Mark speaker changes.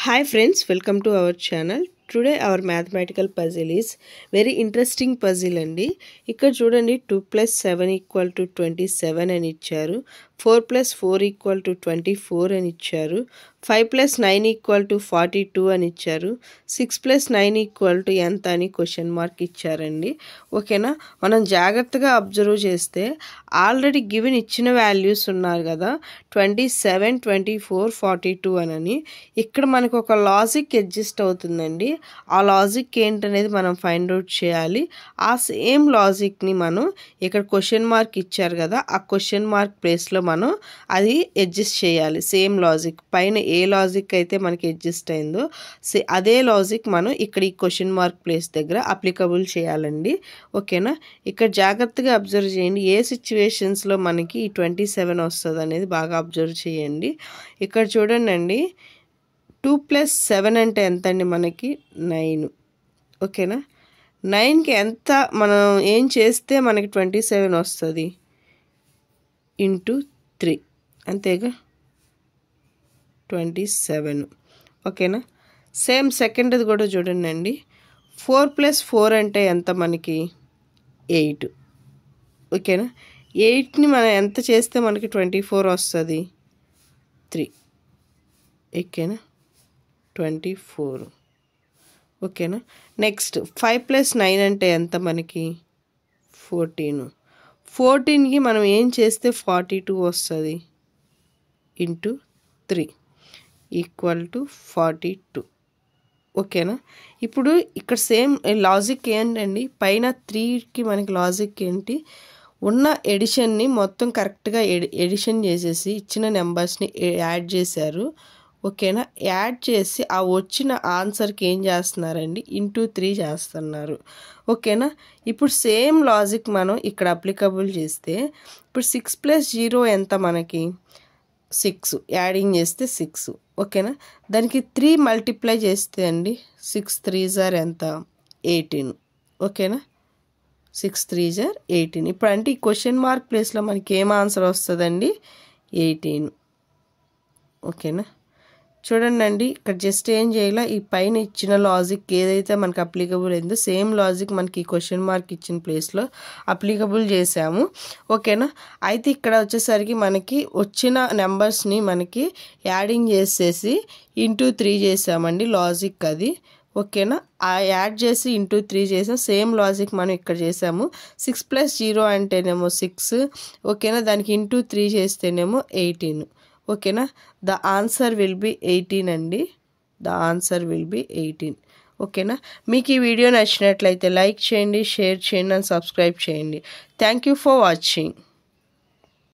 Speaker 1: Hi friends, welcome to our channel. Today our mathematical puzzle is very interesting puzzle అండి. ఇక్కడ చూడండి 2 plus 7 equal to 27 అని ఇచ్చారు. 4 plus 4 equal to 24 అని ఇచ్చారు. 5 plus 9 equal to 42 అని ఇచ్చారు. 6 plus 9 equal to ఎంత అని క్వశ్చన్ మార్క్ ఇచ్చారండి. ఓకేనా, మనం జాగ్రత్తగా అబ్జర్వ్ చేస్తే ఆల్రెడీ గివెన్ ఇచ్చిన వాల్యూస్ ఉన్నారు కదా 27, 24, 42 అని. ఇక్కడ మనకు ఒక లాజిక్ అడ్జస్ట్ అవుతుందండి. ఆ లాజిక్ ఏంటనేది మనం ఫైండ్ అవుట్ చేయాలి. ఆ సేమ్ లాజిక్ని మనం ఇక్కడ క్వశ్చన్ మార్క్ ఇచ్చారు కదా, ఆ క్వశ్చన్ మార్క్ ప్లేస్లో మనం అది అడ్జస్ట్ చేయాలి. సేమ్ లాజిక్ పైన ఏ లాజిక్ అయితే మనకి అడ్జస్ట్ అయిందో అదే లాజిక్ మనం ఇక్కడ ఈ క్వశ్చన్ మార్క్ ప్లేస్ దగ్గర అప్లికబుల్ చేయాలండి. ఓకేనా, ఇక్కడ జాగ్రత్తగా అబ్జర్వ్ చేయండి ఏ సిచ్యువేషన్స్లో మనకి ఈ 27 వస్తుంది అనేది బాగా అబ్జర్వ్ చేయండి. ఇక్కడ చూడండి 2 plus 7 అంటే ఎంత అండి, మనకి 9. ఓకేనా, 9కి ఎంత మనం ఏం చేస్తే మనకి 27 వస్తుంది, ఇంటూ 3 అంతేగా 27. ఓకేనా, సేమ్ సెకండ్ది కూడా చూడండి 4 plus 4 అంటే ఎంత మనకి 8. ఓకేనా, 8ని మనం ఎంత చేస్తే మనకి 24 వస్తుంది, 3. ఓకేనా 24. ఓకేనా, నెక్స్ట్ 5 plus 9 అంటే ఎంత మనకి 14. 14కి మనం ఏం చేస్తే 42 వస్తుంది, ఇంటూ 3 ఈక్వల్ టు 42. ఓకేనా, ఇప్పుడు ఇక్కడ సేమ్ లాజిక్ ఏంటండి, పైన 3కి మనకి లాజిక్ ఏంటి, ఉన్న ఎడిషన్ని మొత్తం కరెక్ట్గా ఎడిషన్ చేసేసి ఇచ్చిన నెంబర్స్ని యాడ్ చేశారు. ఓకేనా, యాడ్ చేసి ఆ వచ్చిన ఆన్సర్కి ఏం చేస్తున్నారండి, ఇంటూ 3 చేస్తున్నారు. ఓకేనా, ఇప్పుడు సేమ్ లాజిక్ మనం ఇక్కడ అప్లికబుల్ చేస్తే ఇప్పుడు 6 plus 0 ఎంత మనకి 6, యాడింగ్ చేస్తే 6. ఓకేనా, దానికి 3 మల్టిప్లై చేస్తే అండి 6 3s ఎంత 18. ఓకేనా, 6 3s 18. ఇప్పుడు అంటే ఈ క్వశ్చన్ మార్క్ ప్లేస్లో మనకి ఏం ఆన్సర్ వస్తుందండి, 18. ఓకేనా, చూడండి ఇక్కడ జస్ట్ ఏం చేయాలి, ఈ పైన ఇచ్చిన లాజిక్ ఏదైతే మనకి అప్లికబుల్ అయిందో సేమ్ లాజిక్ మనకి క్వశ్చన్ మార్క్ ఇచ్చిన ప్లేస్లో అప్లికబుల్ చేసాము. ఓకేనా, అయితే ఇక్కడ వచ్చేసరికి మనకి వచ్చిన నెంబర్స్ని మనకి యాడింగ్ చేసేసి ఇంటూ 3 చేసామండి, లాజిక్ అది. ఓకేనా, ఆ యాడ్ చేసి ఇంటూ 3 చేసాం, సేమ్ లాజిక్ మనం ఇక్కడ చేసాము. 6 plus 0 అంటేనేమో 6. ఓకేనా, దానికి ఇంటూ 3 చేస్తేనేమో 18. ఓకేనా, ద ఆన్సర్ విల్ బి 18 అండి, ద ఆన్సర్ విల్ బి 18. ఓకేనా, మీకు ఈ వీడియో నచ్చినట్లయితే లైక్ చేయండి, షేర్ చేయండి అండ్ సబ్స్క్రైబ్ చేయండి. Thank you for watching.